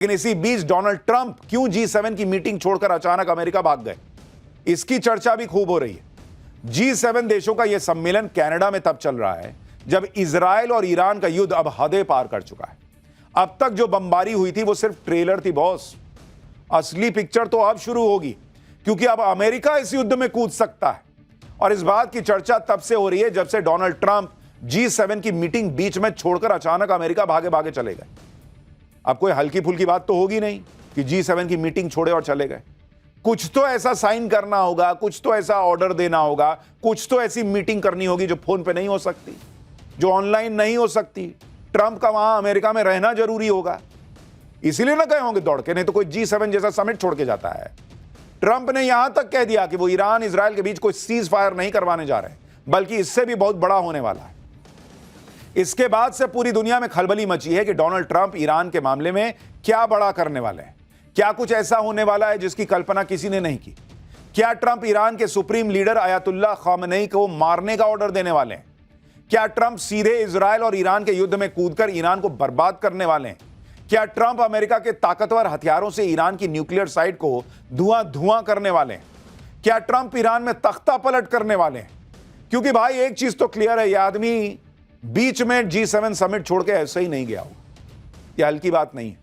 लेकिन इसी बीच Donald Trump क्यों G7 की मीटिंग छोड़कर अचानक अमेरिका भाग गए, इसकी चर्चा भी खूब हो रही है। G7 देशों का यह सम्मेलन कनाडा में तब चल रहा है जब इजराइल और ईरान का युद्ध अब हदें पार कर चुका है। अब तक जो बमबारी हुई थी वो सिर्फ ट्रेलर थी बॉस, असली पिक्चर तो अब शुरू होगी, क्योंकि अब अमेरिका इस युद्ध में कूद सकता है। और इस बात की चर्चा तब से हो रही है जब से डोनाल्ड ट्रंप G7 की मीटिंग बीच में छोड़कर अचानक अमेरिका भागे भागे चले गए। अब कोई हल्की फुल्की बात तो होगी नहीं कि G7 की मीटिंग छोड़े और चले गए। कुछ तो ऐसा साइन करना होगा, कुछ तो ऐसा ऑर्डर देना होगा, कुछ तो ऐसी मीटिंग करनी होगी जो फोन पे नहीं हो सकती, जो ऑनलाइन नहीं हो सकती। ट्रंप का वहां अमेरिका में रहना जरूरी होगा, इसीलिए ना गए होंगे दौड़ के, नहीं तो कोई G7 जैसा समिट छोड़ के जाता है। ट्रंप ने यहां तक कह दिया कि वो ईरान इजराइल के बीच कोई सीज फायर नहीं करवाने जा रहे हैं, बल्कि इससे भी बहुत बड़ा होने वाला है। इसके बाद से पूरी दुनिया में खलबली मची है कि डोनाल्ड ट्रंप ईरान के मामले में क्या बड़ा करने वाले हैं। क्या कुछ ऐसा होने वाला है जिसकी कल्पना किसी ने नहीं की? क्या ट्रंप ईरान के सुप्रीम लीडर अयातुल्लाह खामेनी को मारने का ऑर्डर देने वाले हैं? क्या ट्रंप सीधे इजराइल और ईरान के युद्ध में कूदकर ईरान को बर्बाद करने वाले हैं? क्या ट्रंप अमेरिका के ताकतवर हथियारों से ईरान की न्यूक्लियर साइट को धुआं धुआं करने वाले हैं? क्या ट्रंप ईरान में तख्ता पलट करने वाले हैं? क्योंकि भाई एक चीज तो क्लियर है, यह आदमी बीच में G7 समिट छोड़ के ऐसे ही नहीं गया होगा। यह हल्की बात नहीं है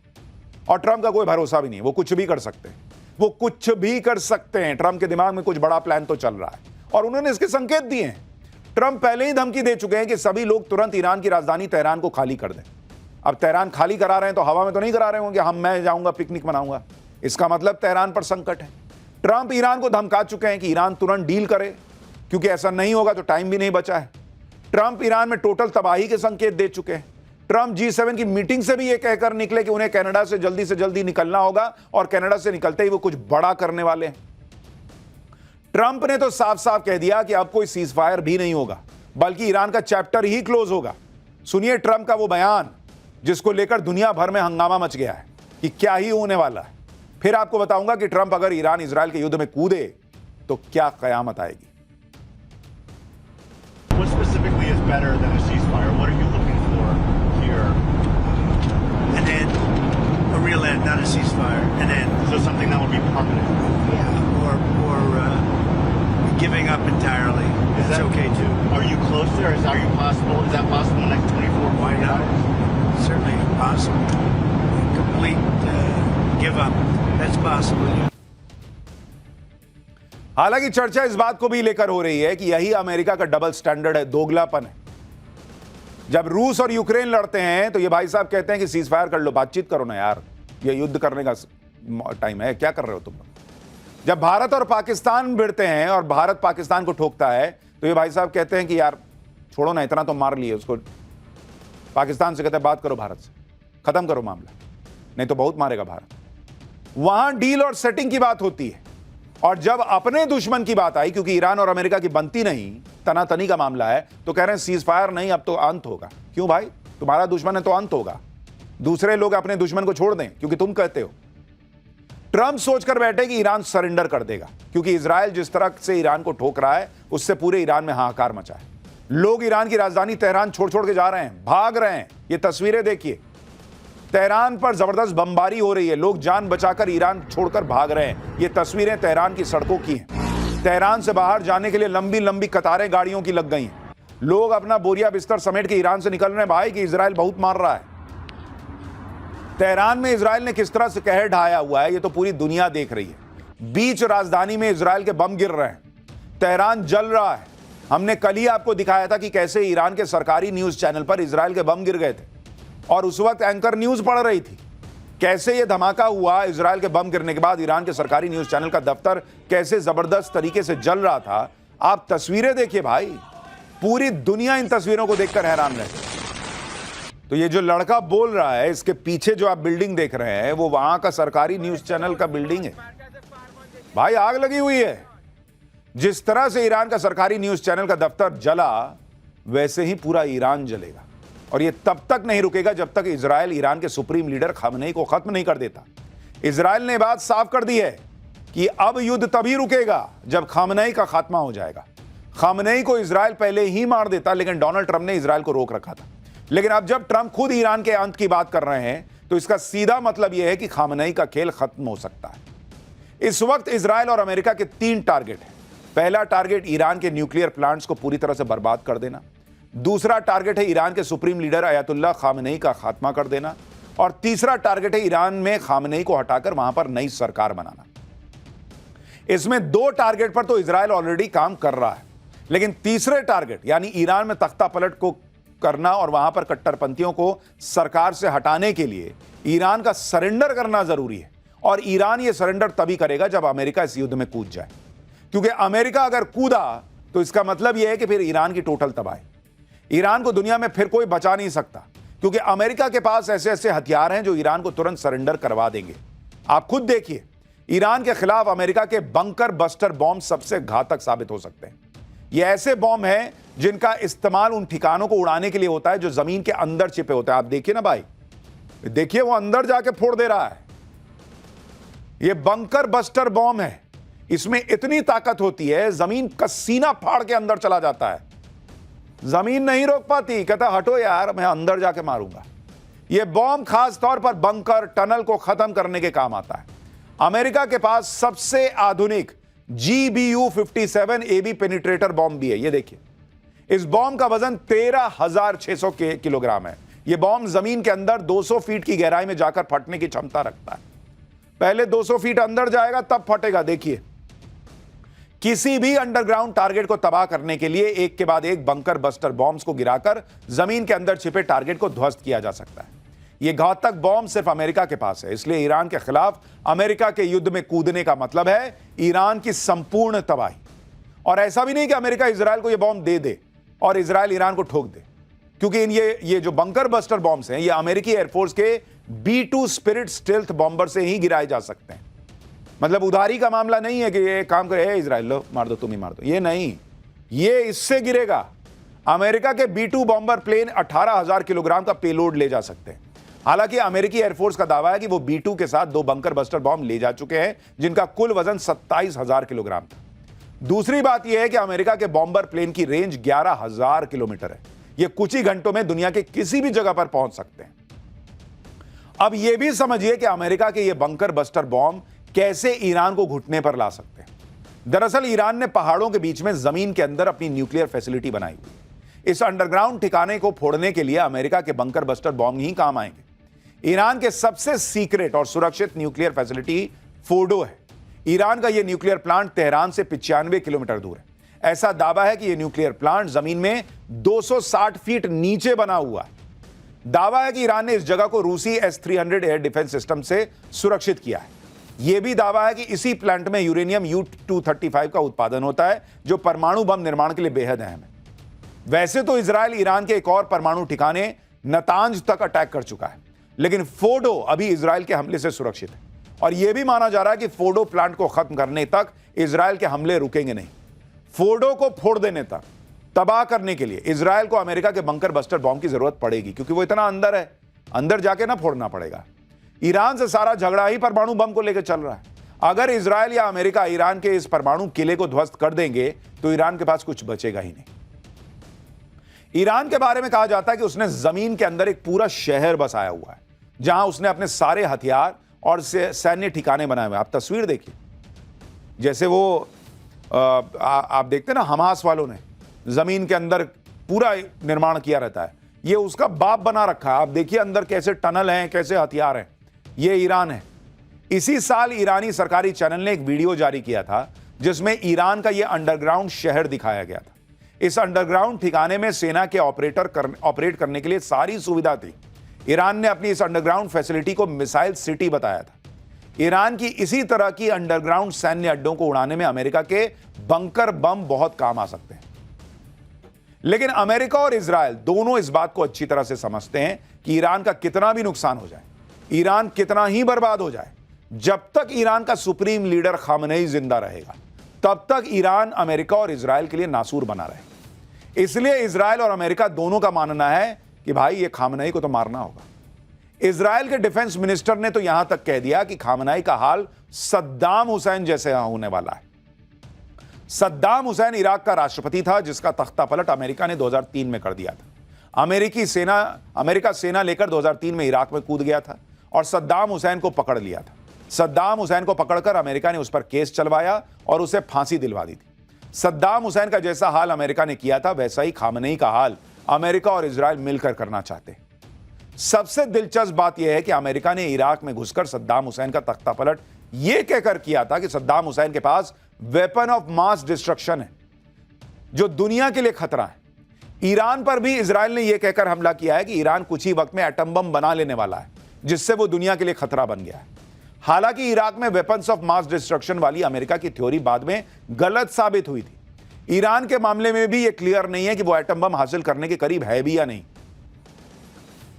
और ट्रंप का कोई भरोसा भी नहीं, वो कुछ भी कर सकते हैं, वो कुछ भी कर सकते हैं। ट्रंप के दिमाग में कुछ बड़ा प्लान तो चल रहा है और उन्होंने इसके संकेत दिए हैं। ट्रंप पहले ही धमकी दे चुके हैं कि सभी लोग तुरंत ईरान की राजधानी तेहरान को खाली कर दें। अब तेहरान खाली करा रहे हैं तो हवा में तो नहीं करा रहे होंगे मैं जाऊंगा पिकनिक मनाऊंगा, इसका मतलब तेहरान पर संकट है। ट्रंप ईरान को धमका चुके हैं कि ईरान तुरंत डील करे, क्योंकि ऐसा नहीं होगा तो टाइम भी नहीं बचा है। ट्रंप ईरान में टोटल तबाही के संकेत दे चुके हैं। ट्रंप G7 की मीटिंग से भी यह कहकर निकले कि उन्हें कनाडा से जल्दी निकलना होगा और कनाडा से निकलते ही वो कुछ बड़ा करने वाले हैं। ट्रंप ने तो साफ साफ कह दिया कि अब कोई सीज फायर भी नहीं होगा, बल्कि ईरान का चैप्टर ही क्लोज होगा। सुनिए ट्रंप का वो बयान जिसको लेकर दुनिया भर में हंगामा मच गया है कि क्या ही होने वाला है। फिर आपको बताऊंगा कि ट्रंप अगर ईरान इजराइल के युद्ध में कूदे तो क्या कयामत आएगी। What specifically is better than a ceasefire? What are you looking for here? An end, a real end, not a ceasefire. An end. So something that would be permanent. Yeah, or giving up entirely. Is That's that okay too. Are you closer? Is that possible in the next 24, Why 48 not? hours? Certainly possible. Complete give up. That's possible. Yeah. हालांकि चर्चा इस बात को भी लेकर हो रही है कि यही अमेरिका का डबल स्टैंडर्ड है, दोगलापन है। जब रूस और यूक्रेन लड़ते हैं तो ये भाई साहब कहते हैं कि सीज फायर कर लो, बातचीत करो ना यार, ये युद्ध करने का टाइम है, क्या कर रहे हो तुम। जब भारत और पाकिस्तान भिड़ते हैं और भारत पाकिस्तान को ठोकता है तो ये भाई साहब कहते हैं कि यार छोड़ो ना, इतना तो मार लिए उसको। पाकिस्तान से कहते हैं बात करो भारत से, खत्म करो मामला, नहीं तो बहुत मारेगा भारत। वहां डील और सेटिंग की बात होती है। और जब अपने दुश्मन की बात आई, क्योंकि ईरान और अमेरिका की बनती नहीं, तनातनी का मामला है, तो कह रहे हैं सीज फायर नहीं, अब तो अंत होगा। क्यों भाई, तुम्हारा दुश्मन है तो अंत होगा, दूसरे लोग अपने दुश्मन को छोड़ दें क्योंकि तुम कहते हो। ट्रंप सोचकर बैठे कि ईरान सरेंडर कर देगा, क्योंकि इजराइल जिस तरह से ईरान को ठोक रहा है उससे पूरे ईरान में हाहाकार मचा है। लोग ईरान की राजधानी तेहरान छोड़ छोड़ के जा रहे हैं, भाग रहे हैं। ये तस्वीरें देखिए, तेहरान पर जबरदस्त बमबारी हो रही है, लोग जान बचाकर ईरान छोड़कर भाग रहे हैं। ये तस्वीरें तेहरान की सड़कों की हैं। तेहरान से बाहर जाने के लिए लंबी लंबी कतारें गाड़ियों की लग गई हैं। लोग अपना बोरिया बिस्तर समेट के ईरान से निकल रहे हैं भाई, कि इजराइल बहुत मार रहा है। तेहरान में इजराइल ने किस तरह से कहर ढाया हुआ है ये तो पूरी दुनिया देख रही है। बीच राजधानी में इजराइल के बम गिर रहे हैं, तेहरान जल रहा है। हमने कल ही आपको दिखाया था कि कैसे ईरान के सरकारी न्यूज चैनल पर इजराइल के बम गिर गए थे और उस वक्त एंकर न्यूज पढ़ रही थी। कैसे यह धमाका हुआ, इजराइल के बम गिरने के बाद ईरान के सरकारी न्यूज चैनल का दफ्तर कैसे जबरदस्त तरीके से जल रहा था। आप तस्वीरें देखिए भाई, पूरी दुनिया इन तस्वीरों को देखकर हैरान रहे। तो ये जो लड़का बोल रहा है, इसके पीछे जो आप बिल्डिंग देख रहे हैं वो वहां का सरकारी न्यूज चैनल का बिल्डिंग है भाई। आग लगी हुई है। जिस तरह से ईरान का सरकारी न्यूज चैनल का दफ्तर जला, वैसे ही पूरा ईरान जलेगा। और यह तब तक नहीं रुकेगा जब तक इजराइल ईरान के सुप्रीम लीडर खामेनी को खत्म नहीं कर देता। इजराइल ने बात साफ कर दी है कि अब युद्ध तभी रुकेगा जब खामेनी का खात्मा हो जाएगा। खामेनी को इजराइल पहले ही मार देता, लेकिन डोनाल्ड ट्रंप ने इजराइल को रोक रखा था। लेकिन अब जब ट्रंप खुद ईरान के अंत की बात कर रहे हैं तो इसका सीधा मतलब यह है कि खामनेई का खेल खत्म हो सकता है। इस वक्त इजराइल और अमेरिका के 3 टारगेट हैं। पहला टारगेट ईरान के न्यूक्लियर प्लांट्स को पूरी तरह से बर्बाद कर देना। दूसरा टारगेट है ईरान के सुप्रीम लीडर अयतुल्ला खामनेई का खात्मा कर देना। और तीसरा टारगेट है ईरान में खामनेई को हटाकर वहां पर नई सरकार बनाना। इसमें 2 टारगेट पर तो इजराइल ऑलरेडी काम कर रहा है, लेकिन तीसरे टारगेट यानी ईरान में तख्ता पलट को करना और वहां पर कट्टरपंथियों को सरकार से हटाने के लिए ईरान का सरेंडर करना जरूरी है। और ईरान यह सरेंडर तभी करेगा जब अमेरिका इस युद्ध में कूद जाए, क्योंकि अमेरिका अगर कूदा तो इसका मतलब यह है कि फिर ईरान की टोटल तबाही। ईरान को दुनिया में फिर कोई बचा नहीं सकता, क्योंकि अमेरिका के पास ऐसे ऐसे हथियार हैं जो ईरान को तुरंत सरेंडर करवा देंगे। आप खुद देखिए, ईरान के खिलाफ अमेरिका के बंकर बस्टर बॉम्ब सबसे घातक साबित हो सकते हैं। ये ऐसे बॉम्ब हैं जिनका इस्तेमाल उन ठिकानों को उड़ाने के लिए होता है जो जमीन के अंदर छिपे होते हैं। आप देखिए ना भाई, देखिए वो अंदर जाके फोड़ दे रहा है। ये बंकर बस्टर बॉम्ब है, इसमें इतनी ताकत होती है जमीन का सीना फाड़ के अंदर चला जाता है, जमीन नहीं रोक पाती, कहता हटो यार मैं अंदर जाके मारूंगा। यह बॉम्ब खास तौर पर बंकर टनल को खत्म करने के काम आता है। अमेरिका के पास सबसे आधुनिक GBU-57 AB पेनिट्रेटर बॉम्ब भी है। यह देखिए, इस बॉम्ब का वजन 13,600 किलोग्राम है। यह बॉम्ब जमीन के अंदर 200 फीट की गहराई में जाकर फटने की क्षमता रखता है। पहले 200 फीट अंदर जाएगा तब फटेगा। देखिए, किसी भी अंडरग्राउंड टारगेट को तबाह करने के लिए एक के बाद एक बंकर बस्टर बॉम्ब्स को गिराकर जमीन के अंदर छिपे टारगेट को ध्वस्त किया जा सकता है। यह घातक बॉम्ब सिर्फ अमेरिका के पास है, इसलिए ईरान के खिलाफ अमेरिका के युद्ध में कूदने का मतलब है ईरान की संपूर्ण तबाही। और ऐसा भी नहीं कि अमेरिका इजराइल को यह बॉम्ब दे दे और इजराइल ईरान को ठोक दे, क्योंकि ये जो बंकर बस्टर बॉम्ब्स हैं ये अमेरिकी एयरफोर्स के B-2 स्पिरिट स्टेल्थ बॉम्बर से ही गिराए जा सकते हैं। मतलब उधारी का मामला नहीं है कि ये काम करे इजराइल लो मार दो, तुम ही मार दो, ये नहीं, ये इससे गिरेगा। अमेरिका के B-2 बॉम्बर प्लेन 18,000 किलोग्राम का पेलोड ले जा सकते हैं। हालांकि अमेरिकी एयरफोर्स का दावा है कि वो B-2 के साथ 2 बंकर बस्टर बॉम्ब ले जा चुके हैं जिनका कुल वजन 27,000 किलोग्राम था। दूसरी बात यह है कि अमेरिका के बॉम्बर प्लेन की रेंज 11,000 किलोमीटर है। ये कुछ ही घंटों में दुनिया के किसी भी जगह पर पहुंच सकते हैं। अब यह भी समझिए कि अमेरिका के ये बंकर बस्टर बॉम्ब कैसे ईरान को घुटने पर ला सकते हैं। दरअसल ईरान ने पहाड़ों के बीच में जमीन के अंदर अपनी न्यूक्लियर फैसिलिटी बनाई हुई। इस अंडरग्राउंड ठिकाने को फोड़ने के लिए अमेरिका के बंकर बस्टर बॉम्ब ही काम आएंगे। ईरान के सबसे सीक्रेट और सुरक्षित न्यूक्लियर फैसिलिटी फोर्डो है। ईरान का यह न्यूक्लियर प्लांट तेहरान से 95 किलोमीटर दूर है। ऐसा दावा है कि यह न्यूक्लियर प्लांट जमीन में 260 फीट नीचे बना हुआ है। दावा है कि ईरान ने इस जगह को रूसी S-300 एयर डिफेंस सिस्टम से सुरक्षित किया है। यह भी दावा है कि इसी प्लांट में यूरेनियम U-235 का उत्पादन होता है, जो परमाणु बम निर्माण के लिए बेहद अहम है। वैसे तो इजराइल ईरान के एक और परमाणु ठिकाने नतांज तक अटैक कर चुका है, लेकिन फोर्डो अभी इजराइल के हमले से सुरक्षित है। और यह भी माना जा रहा है कि फोर्डो प्लांट को खत्म करने तक इजराइल के हमले रुकेंगे नहीं। फोर्डो को फोड़ देने तक, तबाह करने के लिए इजराइल को अमेरिका के बंकर बस्टर बॉम्ब की जरूरत पड़ेगी, क्योंकि वो इतना अंदर है, अंदर जाके ना फोड़ना पड़ेगा। ईरान से सारा झगड़ा ही परमाणु बम को लेकर चल रहा है। अगर इजराइल या अमेरिका ईरान के इस परमाणु किले को ध्वस्त कर देंगे तो ईरान के पास कुछ बचेगा ही नहीं। ईरान के बारे में कहा जाता है कि उसने जमीन के अंदर एक पूरा शहर बसाया हुआ है, जहां उसने अपने सारे हथियार और सैन्य ठिकाने बनाए हुए। आप तस्वीर देखिए, जैसे वो आप देखते ना, हमास वालों ने जमीन के अंदर पूरा निर्माण किया रहता है, ये उसका बाप बना रखा है। आप देखिए अंदर कैसे टनल हैं, कैसे हथियार हैं। ये ईरान है। इसी साल ईरानी सरकारी चैनल ने एक वीडियो जारी किया था जिसमें ईरान का यह अंडरग्राउंड शहर दिखाया गया था। इस अंडरग्राउंड ठिकाने में सेना के ऑपरेट करने के लिए सारी सुविधा थी। ईरान ने अपनी इस अंडरग्राउंड फैसिलिटी को मिसाइल सिटी बताया था। ईरान की इसी तरह की अंडरग्राउंड सैन्य अड्डों को उड़ाने में अमेरिका के बंकर बम बहुत काम आ सकते हैं। लेकिन अमेरिका और इजराइल दोनों इस बात को अच्छी तरह से समझते हैं कि ईरान का कितना भी नुकसान हो जाए, ईरान कितना ही बर्बाद हो जाए, जब तक ईरान का सुप्रीम लीडर खामनेई जिंदा रहेगा तब तक ईरान अमेरिका और इजराइल के लिए नासूर बना रहे। इसलिए इजराइल और अमेरिका दोनों का मानना है कि भाई ये खामनेई को तो मारना होगा। इजराइल के डिफेंस मिनिस्टर ने तो यहां तक कह दिया कि खामनेई का हाल सद्दाम हुसैन जैसे होने वाला है। सद्दाम हुसैन इराक का राष्ट्रपति था जिसका तख्ता पलट अमेरिका ने 2003 में कर दिया था। अमेरिका सेना लेकर 2003 में इराक में कूद गया था और सद्दाम हुसैन को पकड़ लिया था। सद्दाम हुसैन को पकड़कर अमेरिका ने उस पर केस चलवाया और उसे फांसी दिलवा दी थी। सद्दाम हुसैन का जैसा हाल अमेरिका ने किया था, वैसा ही खामनेई का हाल अमेरिका और इजराइल मिलकर करना चाहते हैं। सबसे दिलचस्प बात यह है कि अमेरिका ने इराक में घुसकर सद्दाम हुसैन का तख्तापलट यह कहकर किया था कि सद्दाम हुसैन के पास वेपन ऑफ मास डिस्ट्रक्शन है जो दुनिया के लिए खतरा है। ईरान पर भी इजराइल ने यह कहकर हमला किया है कि ईरान कुछ ही वक्त में एटम बम बना लेने वाला है, जिससे वो दुनिया के लिए खतरा बन गया है। हालांकि इराक में वेपन्स ऑफ मास डिस्ट्रक्शन वाली अमेरिका की थ्योरी बाद में गलत साबित हुई थी। ईरान के मामले में भी यह क्लियर नहीं है कि वो एटम बम हासिल करने के करीब है भी या नहीं।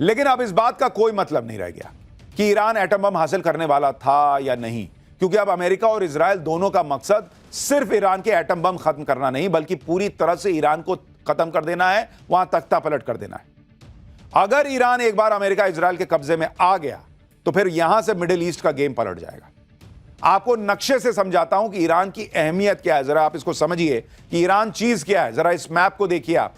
लेकिन अब इस बात का कोई मतलब नहीं रह गया कि ईरान एटम बम हासिल करने वाला था या नहीं, क्योंकि अब अमेरिका और इजराइल दोनों का मकसद सिर्फ ईरान के एटम बम खत्म करना नहीं, बल्कि पूरी तरह से ईरान को खत्म कर देना है, वहां तख्ता पलट कर देना है। अगर ईरान एक बार अमेरिका इजराइल के कब्जे में आ गया तो फिर यहां से मिडिल ईस्ट का गेम पलट जाएगा। आपको नक्शे से समझाता हूं कि ईरान की अहमियत क्या है, जरा आप इसको समझिए कि ईरान चीज क्या है। जरा इस मैप को देखिए आप।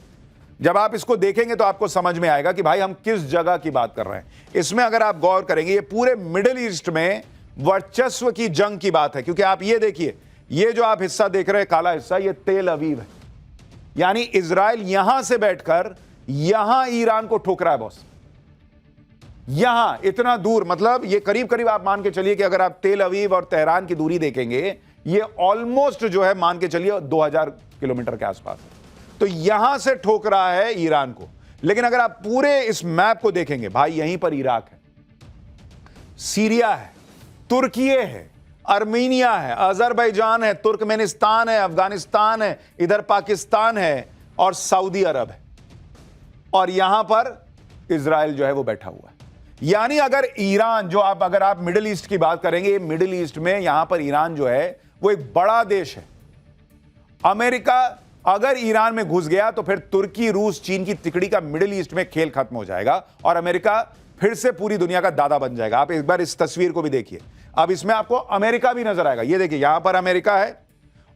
जब आप इसको देखेंगे तो आपको समझ में आएगा कि भाई हम किस जगह की बात कर रहे हैं। इसमें अगर आप गौर करेंगे, ये पूरे मिडिल ईस्ट में वर्चस्व की जंग की बात है, क्योंकि आप ये देखिए, ये जो आप हिस्सा देख रहे हैं काला हिस्सा, ये तेल अवीव है। यानी इजराइल यहां से बैठकर यहां ईरान को ठोक रहा है बॉस। यहां इतना दूर, मतलब ये करीब करीब आप मान के चलिए कि अगर आप तेल अवीव और तेहरान की दूरी देखेंगे, ये ऑलमोस्ट जो है मान के चलिए 2000 किलोमीटर के आसपास है। तो यहां से ठोक रहा है ईरान को। लेकिन अगर आप पूरे इस मैप को देखेंगे, भाई यहीं पर इराक है, सीरिया है, तुर्की है, अर्मीनिया है, अजरबैजान है, तुर्कमेनिस्तान है, अफगानिस्तान है, इधर पाकिस्तान है और सऊदी अरब है, और यहां पर इजराइल जो है वो बैठा हुआ है। यानी अगर ईरान जो अगर आप मिडिल ईस्ट की बात करेंगे, मिडिल ईस्ट में यहां पर ईरान जो है वो एक बड़ा देश है। अमेरिका अगर ईरान में घुस गया तो फिर तुर्की, रूस, चीन की तिकड़ी का मिडिल ईस्ट में खेल खत्म हो जाएगा और अमेरिका फिर से पूरी दुनिया का दादा बन जाएगा। आप एक बार इस तस्वीर को भी देखिए। अब इसमें आपको अमेरिका भी नजर आएगा। ये देखिए, यहां पर अमेरिका है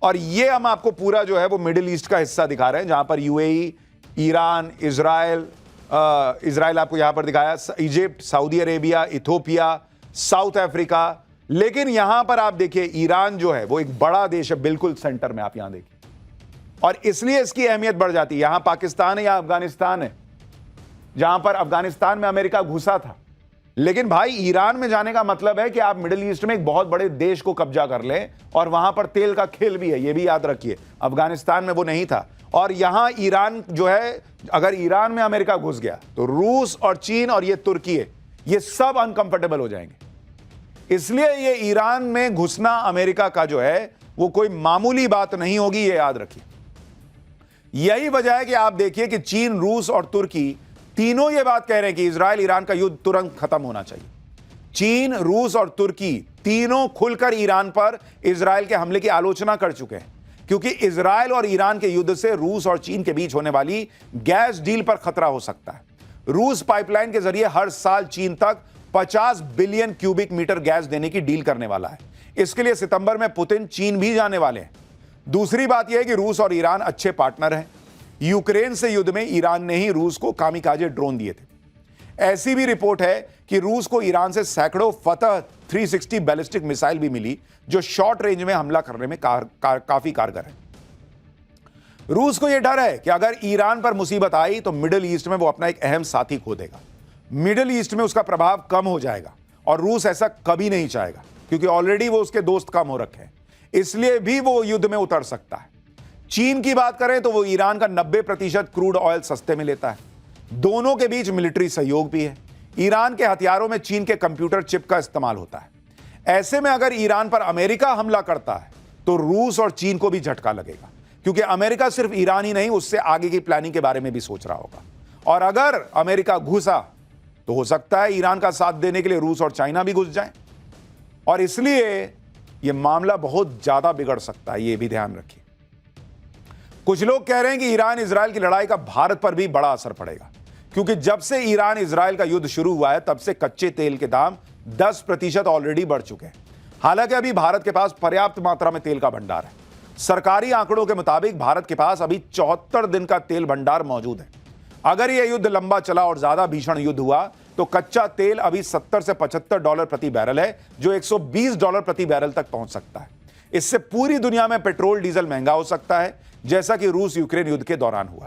और ये हम आपको पूरा जो है वो मिडिल ईस्ट का हिस्सा दिखा रहे हैं, जहां पर यूएई, ईरान, इजराइल आपको यहां पर दिखाया, Egypt, Saudi Arabia, Ethiopia, south Africa. लेकिन यहां पर आप देखिए, ईरान जो है वो एक बड़ा देश है, बिल्कुल सेंटर में आप यहां देखिए, और इसलिए इसकी अहमियत बढ़ जाती है। यहां पाकिस्तान है, यहां अफगानिस्तान है, जहां पर अफगानिस्तान में अमेरिका घुसा था। लेकिन भाई ईरान में जाने का मतलब है कि आप मिडिल ईस्ट में एक बहुत बड़े देश को कब्जा कर लें, और वहां पर तेल का खेल भी है, यह भी याद रखिए। अफगानिस्तान में वो नहीं था। और यहां ईरान जो है, अगर ईरान में अमेरिका घुस गया तो रूस और चीन और ये तुर्की है, ये सब अनकंफर्टेबल हो जाएंगे। इसलिए ये ईरान में घुसना अमेरिका का जो है वो कोई मामूली बात नहीं होगी, ये याद रखिए। यही वजह है कि आप देखिए कि चीन, रूस और तुर्की तीनों ये बात कह रहे हैं कि इजराइल ईरान का युद्ध तुरंत खत्म होना चाहिए। चीन, रूस और तुर्की तीनों खुलकर ईरान पर इजराइल के हमले की आलोचना कर चुके हैं, क्योंकि इजराइल और ईरान के युद्ध से रूस और चीन के बीच होने वाली गैस डील पर खतरा हो सकता है। रूस पाइपलाइन के जरिए हर साल चीन तक 50 बिलियन क्यूबिक मीटर गैस देने की डील करने वाला है। इसके लिए सितंबर में पुतिन चीन भी जाने वाले हैं। दूसरी बात यह है कि रूस और ईरान अच्छे पार्टनर हैं। यूक्रेन से युद्ध में ईरान ने ही रूस को कामिकाजे ड्रोन दिए थे। ऐसी भी रिपोर्ट है कि रूस को ईरान से सैकड़ों फतह 360 बैलिस्टिक मिसाइल भी मिली, जो शॉर्ट रेंज में हमला करने में काफी कारगर है। रूस को यह डर है कि अगर ईरान पर मुसीबत आई तो मिडिल ईस्ट में वो अपना एक अहम साथी खो देगा, मिडिल ईस्ट में उसका प्रभाव कम हो जाएगा, और रूस ऐसा कभी नहीं चाहेगा, क्योंकि ऑलरेडी वो उसके दोस्त कम हो रखे हैं। इसलिए भी वो युद्ध में उतर सकता है। चीन की बात करें तो वो ईरान का 90% क्रूड ऑयल सस्ते में लेता है। दोनों के बीच मिलिट्री सहयोग भी है। ईरान के हथियारों में चीन के कंप्यूटर चिप का इस्तेमाल होता है। ऐसे में अगर ईरान पर अमेरिका हमला करता है तो रूस और चीन को भी झटका लगेगा, क्योंकि अमेरिका सिर्फ ईरान ही नहीं, उससे आगे की प्लानिंग के बारे में भी सोच रहा होगा। और अगर अमेरिका घुसा तो हो सकता है ईरान का साथ देने के लिए रूस और चाइना भी घुस जाएं, और इसलिए यह मामला बहुत ज्यादा बिगड़ सकता है, यह भी ध्यान रखिए। कुछ लोग कह रहे हैं कि ईरान इजराइल की लड़ाई का भारत पर भी बड़ा असर पड़ेगा, क्योंकि जब से ईरान इजराइल का युद्ध शुरू हुआ है तब से कच्चे तेल के दाम 10% ऑलरेडी बढ़ चुके हैं। हालांकि अभी भारत के पास पर्याप्त मात्रा में तेल का भंडार है। सरकारी आंकड़ों के मुताबिक भारत के पास अभी 74 दिन का तेल भंडार मौजूद है। अगर यह युद्ध लंबा चला और ज्यादा भीषण युद्ध हुआ तो कच्चा तेल अभी 70 से $75 प्रति बैरल है, जो $120 प्रति बैरल तक पहुंच सकता है। इससे पूरी दुनिया में पेट्रोल डीजल महंगा हो सकता है, जैसा कि रूस यूक्रेन युद्ध के दौरान हुआ।